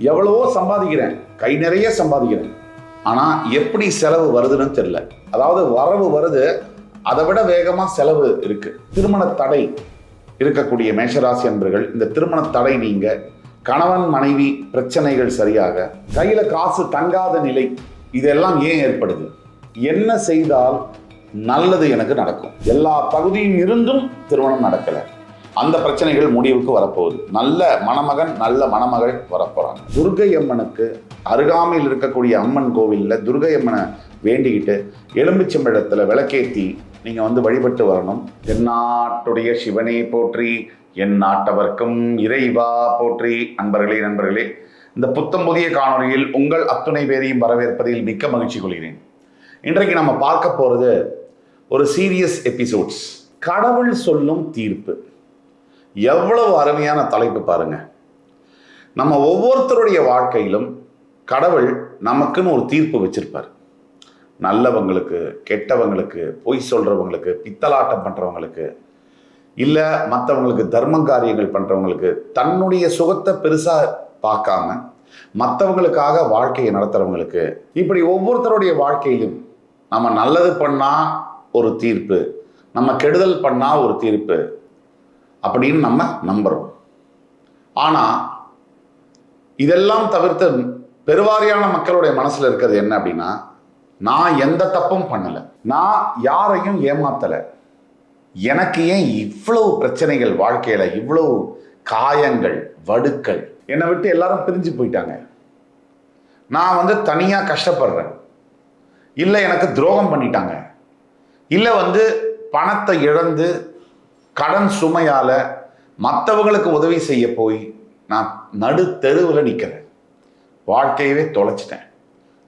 எவ்வளவோ சம்பாதிக்கிறேன், கை நிறைய சம்பாதிக்கிறேன், ஆனால் எப்படி செலவு வருதுன்னு தெரியல. அதாவது வரவு வருது, அதை விட வேகமாக செலவு இருக்கு. திருமண தடை இருக்கக்கூடிய மேஷராசி அன்பர்கள், இந்த திருமண தடை நீங்க, கணவன் மனைவி பிரச்சனைகள் சரியாக, கையில் காசு தங்காத நிலை, இதெல்லாம் ஏன் ஏற்படுது? என்ன செய்தால் நல்லது எனக்கு நடக்கும்? எல்லா தகுதியும் இருந்தும் திருமணம் நடக்கலை, அந்த பிரச்சனைகள் முடிவுக்கு வரப்போகுது. நல்ல மணமகன் நல்ல மணமகள் வரப்போறாங்க. துர்க்கை அம்மனுக்கு அருகாமையில் இருக்கக்கூடிய அம்மன் கோவிலில் துர்க்கை அம்மனை வேண்டிக்கிட்டு எலும்பிச்சம்பழத்தில் விளக்கேற்றி நீங்கள் வழிபட்டு வரணும். தென்னாட்டுடைய சிவனே போற்றி, என் நாட்டவர்க்கும் இறைவா போற்றி. நண்பர்களே, இந்த புத்தம் புதிய காணொலியில் உங்கள் அத்துணை பேரையும் வரவேற்பதில் மிக்க மகிழ்ச்சி கொள்கிறேன். இன்றைக்கு நம்ம பார்க்க போகிறது ஒரு சீரியஸ் எபிசோட்ஸ். கடவுள் சொல்லும் தீர்ப்பு. எவ்வளவு அருமையான தலைப்பு பாருங்க. நம்ம ஒவ்வொருத்தருடைய வாழ்க்கையிலும் கடவுள் நமக்குன்னு ஒரு தீர்ப்பு வச்சிருப்பார். நல்லவங்களுக்கு, கெட்டவங்களுக்கு, பொய் சொல்றவங்களுக்கு, பித்தலாட்டம் பண்றவங்களுக்கு, இல்லை மற்றவங்களுக்கு தர்ம காரியங்கள் பண்றவங்களுக்கு, தன்னுடைய சுகத்தை பெருசா பார்க்காம மற்றவங்களுக்காக வாழ்க்கையை நடத்துறவங்களுக்கு, இப்படி ஒவ்வொருத்தருடைய வாழ்க்கையிலும் நம்ம நல்லது பண்ணா ஒரு தீர்ப்பு, நம்ம கெடுதல் பண்ணா ஒரு தீர்ப்பு அப்படின்னு நம்ம நம்புறோம். ஆனா இதெல்லாம் தவிர்த்து பெருவாரியான மக்களுடைய மனசுல இருக்கிறது என்ன அப்படின்னா, நான் எந்த தப்பும் பண்ணல, நான் யாரையும் ஏமாத்தல, எனக்கு ஏன் இவ்வளவு பிரச்சனைகள் வாழ்க்கையில, இவ்வளவு காயங்கள், வடுக்கள், என்னை விட்டு எல்லாரும் பிரிஞ்சு போயிட்டாங்க, நான் தனியா கஷ்டப்படுறேன், இல்லை எனக்கு துரோகம் பண்ணிட்டாங்க, இல்லை பணத்தை இழந்து கடன் சுமையால மற்றவங்களுக்கு உதவி செய்ய போய் நான் நடு தெருவில் நிற்கிறேன், வாழ்க்கையவே தொலைச்சிட்டேன்,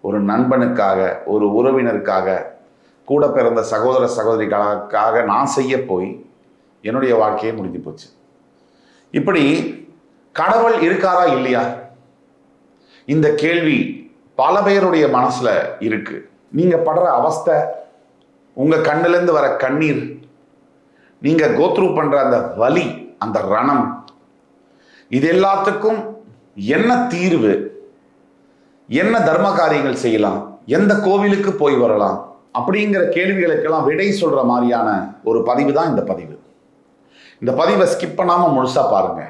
ஒரு நண்பனுக்காக, ஒரு உறவினருக்காக, கூட பிறந்த சகோதர சகோதரிகளுக்காக நான் செய்ய போய் என்னுடைய வாழ்க்கையே முடிஞ்சு போச்சு. இப்படி கடவுள் இருக்காரா இல்லையா, இந்த கேள்வி பல பேருடைய மனசுல இருக்கு. நீங்க படுற அவஸ்தை, உங்க கண்ணிலிருந்து வர கண்ணீர், நீங்க கோத்ரூ பண்ற அந்த வலி, அந்த ரணம், இது எல்லாத்துக்கும் என்ன தீர்வு, என்ன தர்ம காரியங்கள் செய்யலாம், எந்த கோவிலுக்கு போய் வரலாம் அப்படிங்கிற கேள்விகளுக்கெல்லாம் விடை சொல்ற மாதிரியான ஒரு பதிவு தான் இந்த பதிவு. இந்த பதிவை ஸ்கிப் பண்ணாம முழுசா பாருங்க.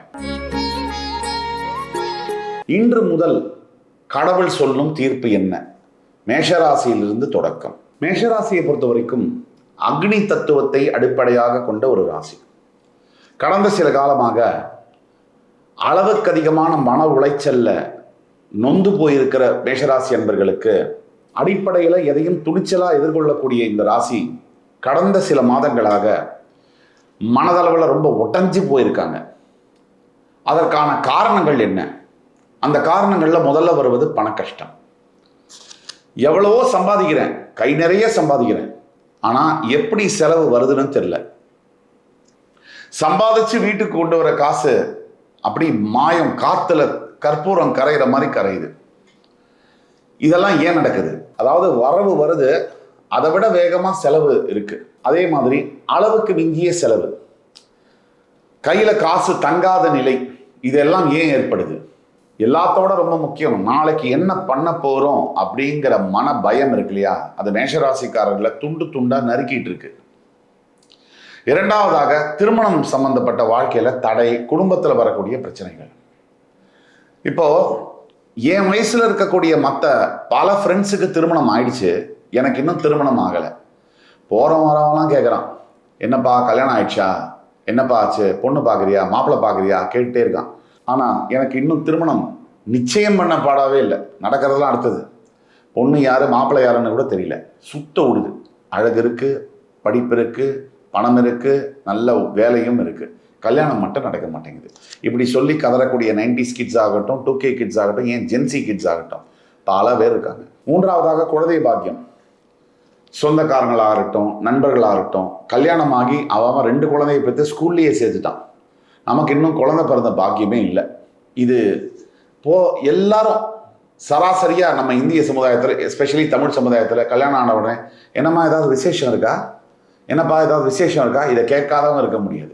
இன்று முதல் கடவுள் சொல்லும் தீர்ப்பு என்ன? மேஷராசியிலிருந்து தொடக்கம். மேஷராசியை பொறுத்த வரைக்கும் அக்னி தத்துவத்தை அடிப்படையாக கொண்ட ஒரு ராசி. கடந்த சில காலமாக அளவுக்கு அதிகமான மன உளைச்சல்ல நொந்து போயிருக்கிற மேஷராசி அன்பர்களுக்கு அடிப்படையில் எதையும் துணிச்சலா எதிர்கொள்ளக்கூடிய இந்த ராசி கடந்த சில மாதங்களாக மனதளவில் ரொம்ப ஒட்டஞ்சு போயிருக்காங்க. அதற்கான காரணங்கள் என்ன? அந்த காரணங்கள்ல முதல்ல வருவது பண கஷ்டம். எவ்வளவோ சம்பாதிக்கிறேன், கை நிறைய சம்பாதிக்கிறேன், ஆனா எப்படி செலவு வருதுன்னு தெரியல. சம்பாதிச்சு வீட்டுக்கு கொண்டு வர காசு அப்படி மாயம், காத்துல கற்பூரம் கரைகிற மாதிரி கரையுது. இதெல்லாம் ஏன் நடக்குது? அதாவது வரவு வருது, அதை விட வேகமா செலவு இருக்கு. அதே மாதிரி அளவுக்கு மிஞ்சிய செலவு, கையில காசு தங்காத நிலை, இதெல்லாம் ஏன் ஏற்படுது? எல்லாத்தோட ரொம்ப முக்கியம், நாளைக்கு என்ன பண்ண போறோம் அப்படிங்கிற மன பயம் இருக்கு இல்லையா, அது மேஷராசிக்காரர்களை துண்டு துண்டா நறுக்கிட்டு இருக்கு. இரண்டாவதாக திருமணம் சம்பந்தப்பட்ட வாழ்க்கையில தடை, குடும்பத்தில் வரக்கூடிய பிரச்சனைகள். இப்போ என் வயசுல இருக்கக்கூடிய மற்ற பல ஃப்ரெண்ட்ஸுக்கு திருமணம் ஆயிடுச்சு, எனக்கு இன்னும் திருமணம் ஆகலை. போறவன் வரவெல்லாம் கேட்குறான், என்னப்பா கல்யாணம் ஆயிடுச்சா, என்னப்பா ஆச்சு, பொண்ணு பார்க்குறியா, மாப்பிள்ளை பார்க்குறியா கேட்டுட்டே இருக்கான். ஆனால் எனக்கு இன்னும் திருமணம் நிச்சயம் பண்ண பாடாவே இல்லை. நடக்கிறதெல்லாம் அடுத்தது, பொண்ணு யாரு மாப்பிள்ளை யாருன்னு கூட தெரியல, சுத்த விடுது. அழகு இருக்கு, படிப்பு இருக்கு, பணம் இருக்கு, நல்ல வேலையும் இருக்கு, கல்யாணம் மட்டும் நடக்க மாட்டேங்குது. இப்படி சொல்லி கதறக்கூடிய 90s கிட்ஸ் ஆகட்டும், 2K கிட்ஸ் ஆகட்டும், ஏன் ஜென்சி கிட்ஸ் ஆகட்டும், பல பேர் இருக்காங்க. மூன்றாவதாக குழந்தை பாக்கியம். சொந்தக்காரங்களாகட்டும், நண்பர்களாகட்டும், கல்யாணமாகி அவன் 2 குழந்தையை பெற்று ஸ்கூல்லையே சேர்த்துட்டான். நமக்கு இன்னும் குழந்தை பிறந்த பாக்கியமே இல்லை. இது எல்லாரும் சராசரியா நம்ம இந்திய சமுதாயத்தில், எஸ்பெஷலி தமிழ் சமுதாயத்தில் கல்யாணம் ஆன உடனே என்னம்மா ஏதாவது விசேஷம் இருக்கா, என்னப்பா ஏதாவது விசேஷம் இருக்கா, இதை கேட்காதவங்க இருக்க முடியாது.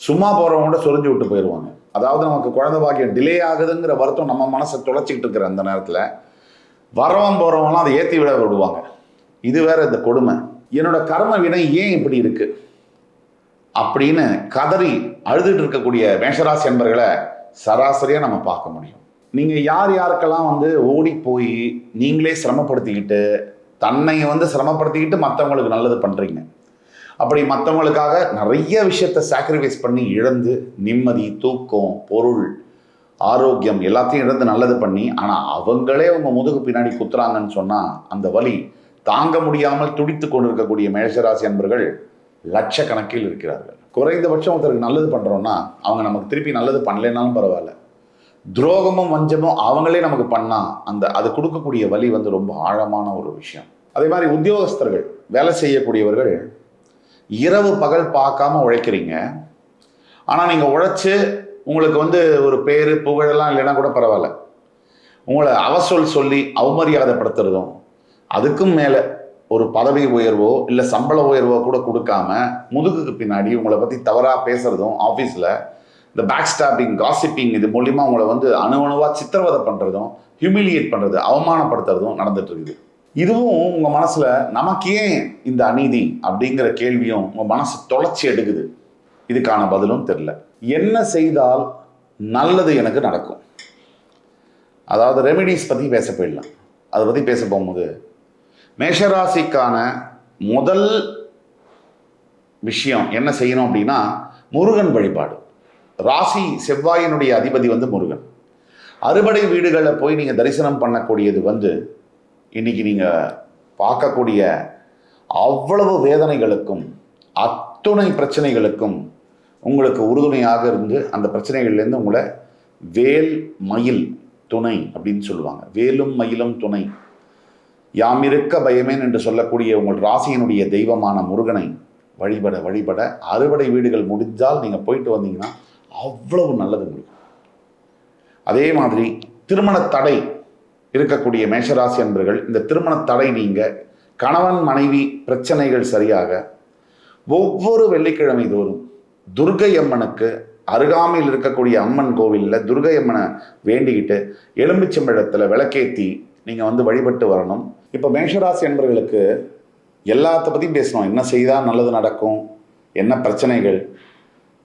சும்மா போறவங்க கூட சொரிஞ்சு விட்டு போயிடுவாங்க. அதாவது நமக்கு குழந்தை பாக்கியம் டிலே ஆகுதுங்கிற வருத்தம் நம்ம மனசை துளைச்சிக்கிட்டு இருக்கிற அந்த நேரத்தில் வரவன் போகிறவங்களாம் அதை ஏற்றி விட விடுவாங்க. இது வேற இந்த கொடுமை. என்னோட கர்ம வினை ஏன் இப்படி இருக்கு அப்படின்னு கதறி அழுதுட்டு இருக்கக்கூடிய மேஷராசி என்பர்களை சராசரியாக நம்ம பார்க்க முடியும். நீங்கள் யார் யாருக்கெல்லாம் ஓடி போய் நீங்களே சிரமப்படுத்திக்கிட்டு தன்னை சிரமப்படுத்திக்கிட்டு மற்றவங்களுக்கு நல்லது பண்ணுறீங்க, அப்படி மற்றவங்களுக்காக நிறைய விஷயத்தை சாக்ரிஃபைஸ் பண்ணி இழந்து நிம்மதி, தூக்கம், பொருள், ஆரோக்கியம் எல்லாத்தையும் இழந்து நல்லது பண்ணி ஆனால் அவங்களே உங்கள் முதுகு பின்னாடி குத்துறாங்கன்னு சொன்னால் அந்த வலி தாங்க முடியாமல் துடித்து கொண்டிருக்கக்கூடிய மேஷராசி அன்பர்கள் லட்சக்கணக்கில் இருக்கிறார்கள். குறைந்தபட்சம் ஒருத்தருக்கு நல்லது பண்ணுறோன்னா அவங்க நமக்கு திருப்பி நல்லது பண்ணலைனாலும் பரவாயில்ல, துரோகமும் வஞ்சமும் அவங்களே நமக்கு பண்ணால் அது கொடுக்கக்கூடிய வலி ரொம்ப ஆழமான ஒரு விஷயம். அதே மாதிரி உத்தியோகஸ்தர்கள், வேலை செய்யக்கூடியவர்கள் இரவு பகல் பார்க்காம உழைக்கிறீங்க. ஆனால் நீங்கள் உழைச்சி உங்களுக்கு ஒரு பேர் புகழெல்லாம் இல்லைன்னா கூட பரவாயில்ல, உங்களை அவசொல் சொல்லி அவமரியாதைப்படுத்துறதும் அதுக்கும் மேலே ஒரு பதவி உயர்வோ இல்லை சம்பள உயர்வோ கூட கொடுக்காம முதுகுக்கு பின்னாடி உங்களை பற்றி தவறாக பேசுறதும், ஆஃபீஸில் இந்த பேக் ஸ்டாப்பிங், காசிப்பிங் இது மூலிமா உங்களை அணுவணுவாக சித்திரவதை பண்ணுறதும், ஹியூமிலியேட் பண்ணுறது, அவமானப்படுத்துறதும் நடந்துட்டு இருக்குது. இதுவும் உங்கள் மனசில் நமக்கு ஏன் இந்த அநீதி அப்படிங்கிற கேள்வியும் உங்கள் மனசு தொலைச்சி எடுக்குது. இதுக்கான பதிலும் தெரில. என்ன செய்தால் நல்லது எனக்கு நடக்கும், அதாவது ரெமிடிஸ் பற்றி பேச போயிடலாம். அதை பற்றி பேச போகும்போது மேஷராசிக்கான முதல் விஷயம் என்ன செய்யணும் அப்படின்னா முருகன் வழிபாடு. ராசி செவ்வாயினுடைய அதிபதி முருகன். அறுபடை வீடுகளில் போய் நீங்கள் தரிசனம் பண்ணக்கூடியது இன்னைக்கு நீங்கள் பார்க்கக்கூடிய அவ்வளவு வேதனைகளுக்கும் அத்துணை பிரச்சனைகளுக்கும் உங்களுக்கு உறுதுணையாக இருந்து அந்த பிரச்சனைகள்லேருந்து உங்களை வேல் மயில் துணை அப்படின்னு சொல்லுவாங்க. வேலும் மயிலும் துணை, யாமிருக்க பயமேன் என்று சொல்லக்கூடிய உங்கள் ராசியினுடைய தெய்வமான முருகனை வழிபட வழிபட அறுபடை வீடுகள் முடிஞ்சால் நீங்கள் போயிட்டு வந்தீங்கன்னா அவ்வளவு நல்லது முடியும். அதே மாதிரி திருமண தடை இருக்கக்கூடிய மேஷராசி அன்பர்கள், இந்த திருமண தடை நீங்க கணவன் மனைவி பிரச்சனைகள் சரியாக ஒவ்வொரு வெள்ளிக்கிழமை தோறும் துர்க்கை அம்மனுக்கு அருகாமையில் இருக்கக்கூடிய அம்மன் கோவிலில் துர்க்கை அம்மனை வேண்டிக்கிட்டு எலும்பிச்சம்பழத்தில் விளக்கேற்றி நீங்கள் வழிபட்டு வரணும். இப்போ மேஷராசி அன்பர்களுக்கு எல்லாத்த பற்றியும் பேசணும். என்ன செய்தால் நல்லது நடக்கும், என்ன பிரச்சனைகள்,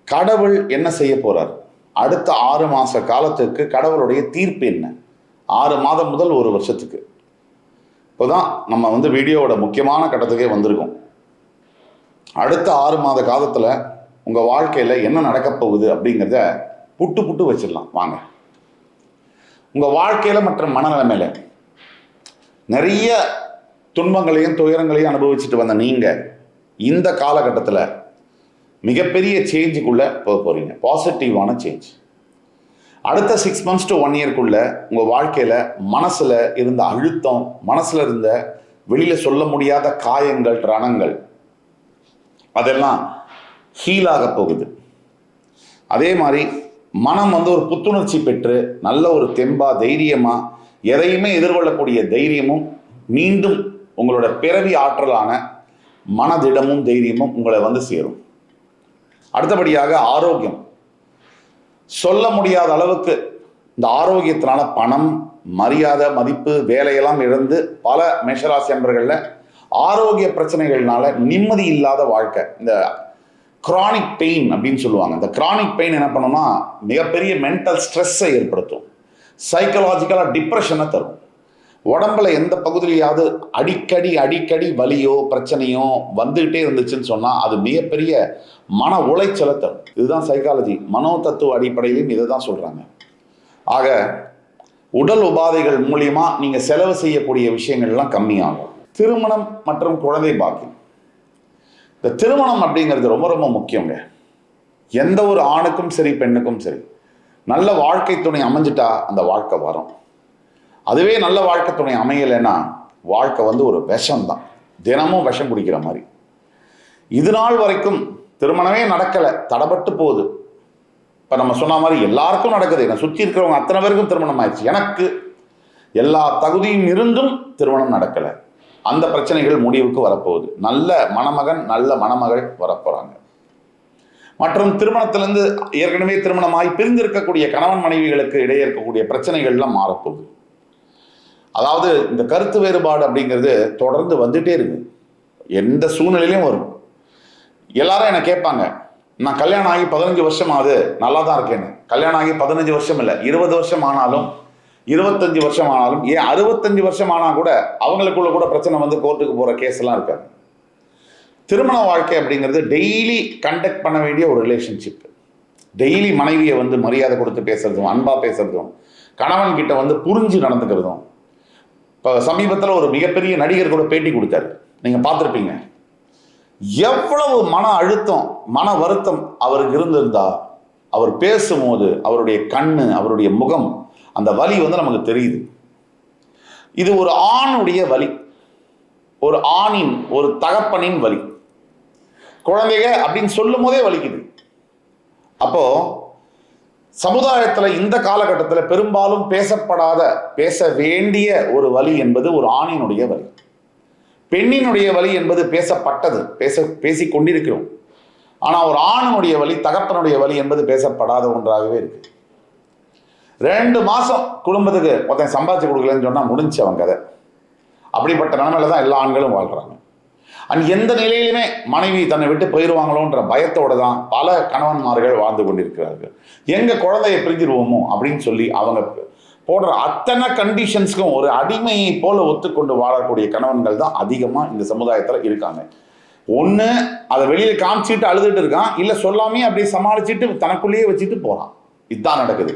கடவுள் என்ன செய்ய போகிறார், அடுத்த 6 மாத காலத்துக்கு கடவுளுடைய தீர்ப்பு என்ன, 6 மாதம் முதல் 1 வருஷத்துக்கு. இப்போ தான் நம்ம வீடியோவோட முக்கியமான கட்டத்துக்கே வந்திருக்கோம். அடுத்த 6 மாத காலத்தில் உங்கள் வாழ்க்கையில் என்ன நடக்கப் போகுது அப்படிங்கிறத புட்டு வச்சிடலாம் வாங்க. உங்கள் வாழ்க்கையில் மற்றும் மனநிலைமையில் நிறைய துன்பங்களையும் துயரங்களையும் அனுபவிச்சுட்டு வந்த நீங்கள் இந்த காலகட்டத்தில் மிகப்பெரிய சேஞ்சுக்குள்ளே போக போகிறீங்க. பாசிட்டிவான சேஞ்ச். அடுத்த 6 months to 1 yearக்குள்ள உங்கள் வாழ்க்கையில் மனசில் இருந்த அழுத்தம், மனசில் இருந்த வெளியில் சொல்ல முடியாத காயங்கள், ரணங்கள் அதெல்லாம் ஹீலாக போகுது. அதே மாதிரி மனம் ஒரு புத்துணர்ச்சி பெற்று நல்ல ஒரு தெம்பா தைரியமாக எதையுமே எதிர்கொள்ளக்கூடிய தைரியமும் மீண்டும் உங்களோட பிறவி ஆற்றலான மனதிடமும் தைரியமும் உங்களை சேரும். அடுத்தபடியாக ஆரோக்கியம். சொல்ல முடியாத அளவுக்கு இந்த ஆரோக்கியத்தினால பணம், மரியாதை, மதிப்பு, வேலையெல்லாம் இழந்து பல மேஷராசி அன்பர்களில் ஆரோக்கிய பிரச்சனைகள்னால நிம்மதி இல்லாத வாழ்க்கை, இந்த கிரானிக் பெயின் அப்படின்னு சொல்லுவாங்க. இந்த கிரானிக் பெயின் என்ன பண்ணோம்னா மிகப்பெரிய மென்டல் ஸ்ட்ரெஸ்ஸை ஏற்படுத்தும், சைக்கலாஜிக்கலாக டிப்ரெஷனை தரும். உடம்புல எந்த பகுதியிலையாவது அடிக்கடி வலியோ பிரச்சனையோ வந்துகிட்டே இருந்துச்சுன்னு சொன்னால் அது மிகப்பெரிய மன உளைச்சலை தரும். இதுதான் சைக்காலஜி, மனோ தத்துவ அடிப்படையிலும் இதை தான் சொல்கிறாங்க. ஆக உடல் உபாதைகள் மூலியமா நீங்கள் செலவு செய்யக்கூடிய விஷயங்கள்லாம் கம்மியாகும். திருமணம் மற்றும் குழந்தை பாக்கியம். இந்த திருமணம் அப்படிங்கிறது ரொம்ப ரொம்ப முக்கியங்க. எந்த ஒரு ஆணுக்கும் சரி பெண்ணுக்கும் சரி நல்ல வாழ்க்கை துணை அமைஞ்சிட்டா அந்த வாழ்க்கை வரும். அதுவே நல்ல வாழ்க்கை துணை அமையலைன்னா வாழ்க்கை ஒரு விஷம்தான், தினமும் விஷம் குடிக்கிற மாதிரி. இது நாள் வரைக்கும் திருமணமே நடக்கலை, தடைபட்டு போகுது. இப்போ நம்ம சொன்ன மாதிரி எல்லாருக்கும் நடக்குது. என்னை சுற்றி இருக்கிறவங்க அத்தனை பேருக்கும் திருமணம் ஆயிடுச்சு, எனக்கு எல்லா தகுதியும் இருந்தும் திருமணம் நடக்கலை. அந்த பிரச்சனைகள் முடிவுக்கு வரப்போகுது. நல்ல மணமகன் நல்ல மணமகள் வரப்போகிறாங்க. மற்றும் திருமணத்திலிருந்து ஏற்கனவே திருமணமாகி பிரிந்திருக்கக்கூடிய கணவன் மனைவிகளுக்கு இடையே இருக்கக்கூடிய பிரச்சனைகள்லாம் மாறப்போகுது. அதாவது இந்த கருத்து வேறுபாடு அப்படிங்கிறது தொடர்ந்து வந்துட்டே இருக்கு, எந்த சூழ்நிலையிலும் வரும். எல்லாரும் என்ன கேட்பாங்க, நான் கல்யாணம் ஆகி 15 வருஷம் ஆகுது, நல்லா தான் இருக்கேன்னு. கல்யாணம் ஆகி 15 வருஷம் இல்லை, 20 வருஷம் ஆனாலும் 25 வருஷம் ஆனாலும், ஏன் 65 வருஷம் ஆனா கூட அவங்களுக்குள்ள கூட பிரச்சனை வந்து கோர்ட்டுக்கு போற கேஸ் எல்லாம் இருக்காது. திருமண வாழ்க்கை அப்படிங்கிறது டெய்லி கண்டக்ட் பண்ண வேண்டிய ஒரு ரிலேஷன்ஷிப். டெய்லி மனைவியை வந்து மரியாதை கொடுத்து பேசுறதும், அன்பா பேசுறதும், கணவன் கிட்ட வந்து புரிஞ்சு நடந்துக்கிறதும். இப்போ சமீபத்தில் ஒரு மிகப்பெரிய நடிகர் கூட பேட்டி கொடுத்தாரு, நீங்க பார்த்துருப்பீங்க. எவ்வளவு மன அழுத்தம், மன வருத்தம் அவருக்கு இருந்திருந்தா, அவர் பேசும்போது அவருடைய கண்ணு, அவருடைய முகம், அந்த வலி வந்து நமக்கு தெரியுது. இது ஒரு ஆணுடைய வலி, ஒரு ஆணின், ஒரு தகப்பனின் வலி. குழந்தைங்க அப்படின்னு சொல்லும் போதே வலிக்குது. அப்போ சமுதாயத்தில் இந்த காலகட்டத்தில் பெரும்பாலும் பேசப்படாத, பேச வேண்டிய ஒரு வலி என்பது ஒரு ஆணினுடைய வலி. பெண்ணினுடைய வலி என்பது பேசப்பட்டது, பேசிக் கொண்டிருக்கிறோம். ஆனா ஒரு ஆணினுடைய வலி, தகப்பனுடைய வலி என்பது பேசப்படாத ஒன்றாகவே இருக்கு. 2 மாசம் குடும்பத்துக்கு ஒருத்தன் சம்பாதிச்சு கொடுக்கலன்னு சொன்னா முடிஞ்சு அவன் கதை. அப்படிப்பட்ட நிலைமையில தான் எல்லா ஆண்களும் வாழ்றாங்க. எந்த நிலையிலுமே மனைவி தன்னை விட்டு போயிடுவாங்களோன்ற பயத்தோட தான் பல கணவன்மார்கள் வாழ்ந்து கொண்டிருக்கிறார்கள். எங்க குழந்தையை பிரிஞ்சிருவோமோ அப்படின்னு சொல்லி அவங்க போடுற அத்தனை கண்டிஷன்ஸ்க்கும் ஒரு அடிமையை போல ஒத்துக்கொண்டு வாழக்கூடிய கணவன்கள் தான் அதிகமா இந்த சமுதாயத்துல இருக்காங்க. ஒண்ணு அதை வெளியில காமிச்சிட்டு அழுதுட்டு இருக்கான், இல்ல சொல்லாமே அப்படியே சமாளிச்சுட்டு தனக்குள்ளேயே வச்சுட்டு போறான். இதுதான் நடக்குது.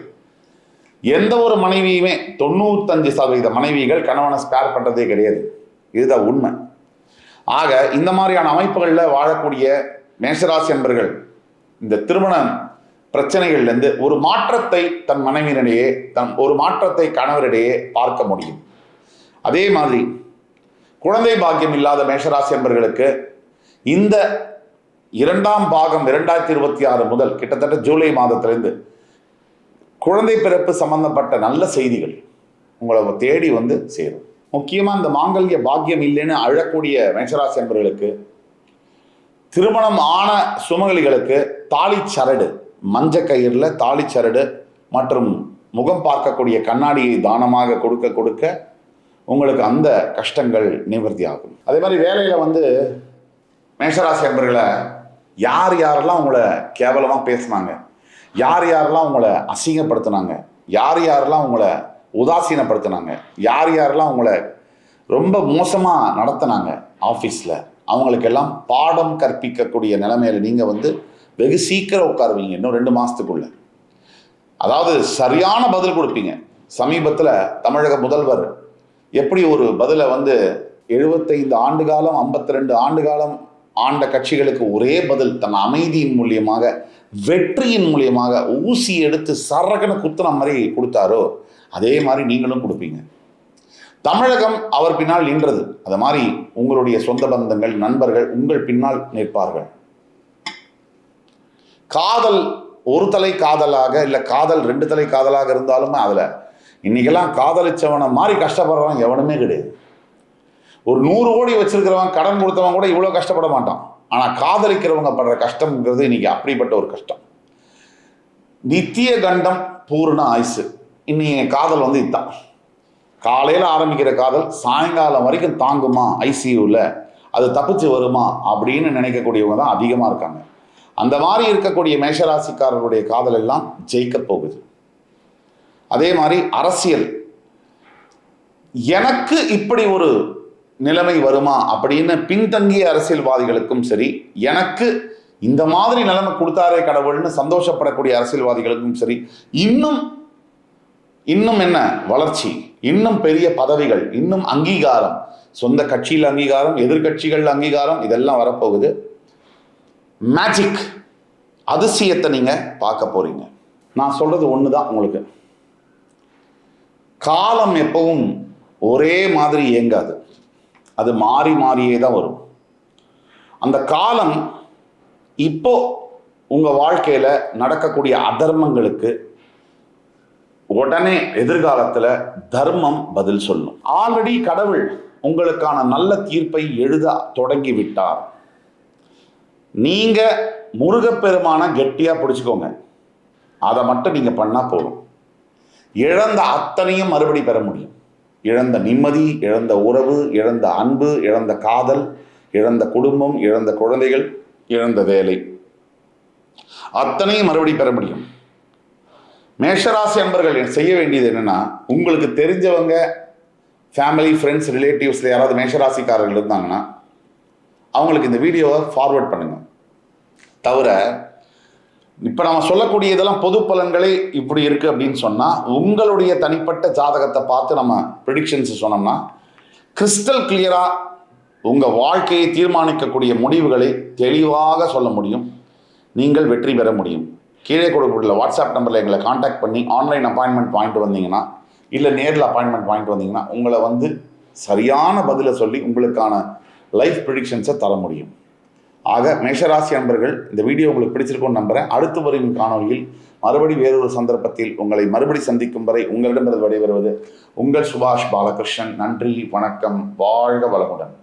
எந்த ஒரு மனைவியுமே 95% மனைவிகள் கணவனை ஸ்பேர் பண்றதே கிடையாது. இதுதான் உண்மை. ஆக இந்த மாதிரியான அமைப்புகளில் வாழக்கூடிய மேஷராசி என்பர்கள் இந்த திருமண பிரச்சனைகள்லேருந்து ஒரு மாற்றத்தை தன் மனைவியினிடையே, ஒரு மாற்றத்தை கணவரிடையே பார்க்க முடியும். அதே மாதிரி குழந்தை பாக்கியம் இல்லாத மேஷராசி என்பர்களுக்கு இந்த 2ஆம் பாகம் 2026 முதல் கிட்டத்தட்ட ஜூலை மாதத்திலிருந்து குழந்தை பிறப்பு சம்பந்தப்பட்ட நல்ல செய்திகள் உங்களை தேடி வந்து சேரும். முக்கியமா இந்த மாங்கல்ய பாக்கியம் இல்லைன்னு அழக்கூடிய மேஷராசி என்பவர்களுக்கு, திருமணம் ஆன சுமங்கலிகளுக்கு தாலி சரடு, மஞ்ச கயிறுல தாலி சரடு மற்றும் முகம் பார்க்கக்கூடிய கண்ணாடியை தானமாக கொடுக்க உங்களுக்கு அந்த கஷ்டங்கள் நிவர்த்தி ஆகும். அதே மாதிரி வேலையில வந்து மேஷராசி என்பவர்களை யார் யாரெல்லாம் உங்களை கேவலமா பேசினாங்க, யார் யாரெல்லாம் உங்களை அசிங்கப்படுத்தினாங்க, யார் யாரெல்லாம் உங்களை உதாசீனப்படுத்தினாங்க, யார் யாரெல்லாம் உங்களை ரொம்ப மோசமாக நடத்தினாங்க ஆஃபீஸில், அவங்களுக்கெல்லாம் பாடம் கற்பிக்கக்கூடிய நிலைமையில நீங்கள் வந்து வெகு சீக்கிரம் உட்காருவீங்க. இன்னும் 2 மாதத்துக்குள்ள, அதாவது சரியான பதில் கொடுப்பீங்க. சமீபத்தில் தமிழக முதல்வர் எப்படி ஒரு பதிலை வந்து 75 ஆண்டு காலம் 52 ஆண்டு காலம் ஆண்ட கட்சிகளுக்கு ஒரே பதில் தன் அமைதியின் மூலியமாக, வெற்றியின் மூலியமாக ஊசி எடுத்து சரகன குத்துன மாதிரி கொடுத்தாரோ, அதே மாதிரி நீங்களும் கொடுப்பீங்க. தமிழகம் அவர் பின்னால் நின்றது. அது மாதிரி உங்களுடைய சொந்த பந்தங்கள், நண்பர்கள் உங்கள் பின்னால் நிற்பார்கள். காதல் ஒரு தலை காதலாக, இல்லை காதல் 2 தலை காதலாக இருந்தாலுமே அதில் இன்னைக்கெல்லாம் காதலிச்சவனை மாதிரி கஷ்டப்படுறவன் எவனுமே கிடையாது. ஒரு 100 கோடி வச்சிருக்கிறவன், கடன் கொடுத்தவன் கூட இவ்வளோ கஷ்டப்பட மாட்டான். ஆனால் காதலிக்கிறவங்க படுற கஷ்டம்ங்கிறது இன்னைக்கு அப்படிப்பட்ட ஒரு கஷ்டம். நித்திய கண்டம் பூர்ண ஆயுசு. இன்னைக்கு காதல் வந்து இதுதான். காலையில் ஆரம்பிக்கிற காதல் சாயங்காலம் வரைக்கும் தாங்குமா ஐசியூவில், அது தப்பிச்சு வருமா அப்படின்னு நினைக்கக்கூடியவங்க தான் அதிகமாக இருக்காங்க. அந்த மாதிரி இருக்கக்கூடிய மேஷராசிக்காரர்களுடைய காதல் எல்லாம் ஜெயிக்க போகுது. அதே மாதிரி அரசியல், எனக்கு இப்படி ஒரு நிலைமை வருமா அப்படின்னு பின்தங்கிய அரசியல்வாதிகளுக்கும் சரி, எனக்கு இந்த மாதிரி நிலைமை கொடுத்தாரே கடவுள்னு சந்தோஷப்படக்கூடிய அரசியல்வாதிகளுக்கும் சரி, இன்னும் என்ன வளர்ச்சி, இன்னும் பெரிய பதவிகள், இன்னும் அங்கீகாரம், சொந்த கட்சியில் அங்கீகாரம், எதிர்கட்சிகள் அங்கீகாரம், இதெல்லாம் வரப்போகுது. மேஜிக், அதிசயத்தை நீங்க பார்க்க போறீங்க. நான் சொல்றது ஒண்ணுதான் உங்களுக்கு, காலம் எப்பவும் ஒரே மாதிரி இயங்காது, அது மாறி மாறியே தான் வரும். அந்த காலம் இப்போ உங்க வாழ்க்கையில நடக்கக்கூடிய அதர்மங்களுக்கு உடனே எதிர்காலத்துல தர்மம் பதில் சொல்லும். ஆல்ரெடி கடவுள் உங்களுக்கான நல்ல தீர்ப்பை எழுத தொடங்கி விட்டார். நீங்கள் முருகப்பெருமான கெட்டியாக பிடிச்சிக்கோங்க. அதை மட்டும் நீங்கள் பண்ணால் போதும். இழந்த அத்தனையும் மறுபடி பெற முடியும். இழந்த நிம்மதி, இழந்த உறவு, இழந்த அன்பு, இழந்த காதல், இழந்த குடும்பம், இழந்த குழந்தைகள், இழந்த வேலை, அத்தனையும் மறுபடி பெற முடியும். மேஷராசி அன்பர்கள் செய்ய வேண்டியது என்னன்னா, உங்களுக்கு தெரிஞ்சவங்க, ஃபேமிலி, ஃப்ரெண்ட்ஸ், ரிலேட்டிவ்ஸில் யாராவது மேஷராசிக்காரர்கள் இருந்தாங்கன்னா அவங்களுக்கு இந்த வீடியோவை ஃபார்வர்ட் பண்ணுங்க. தவிர இப்போ நம்ம சொல்லக்கூடிய இதெல்லாம் பொது பலன்களே இப்படி இருக்கு அப்படின்னு சொன்னால், உங்களுடைய தனிப்பட்ட ஜாதகத்தை பார்த்து நம்ம ப்ரிடிக்ஷன்ஸ் சொன்னோம்னா கிறிஸ்டல் கிளியராக உங்கள் வாழ்க்கையை தீர்மானிக்கக்கூடிய முடிவுகளை தெளிவாக சொல்ல முடியும். நீங்கள் வெற்றி பெற முடியும். கீழே கொடுக்கக்கூடிய வாட்ஸ்அப் நம்பரில் எங்களை காண்டாக்ட் பண்ணி ஆன்லைன் அப்பாயின்மெண்ட் வாங்கிட்டு வந்தீங்கன்னா, இல்லை நேரில் அப்பாயின்மெண்ட் வாங்கிட்டு வந்தீங்கன்னா உங்களை வந்து சரியான பதிலை சொல்லி உங்களுக்கான லைஃப் ப்ரிடிக்ஷன்ஸை தர முடியும். ஆக மேஷராசி அன்பர்கள், இந்த வீடியோ உங்களுக்கு பிடிச்சிருக்கும்னு நம்புகிறேன். அடுத்து வரும் காணொலியில் மறுபடி வேறொரு சந்தர்ப்பத்தில் உங்களை மறுபடி சந்திக்கும் வரை உங்களிடமிருந்து விடைபெறுவது உங்கள் சுபாஷ் பாலகிருஷ்ணன். நன்றி, வணக்கம், வாழ்க வளமுடன்.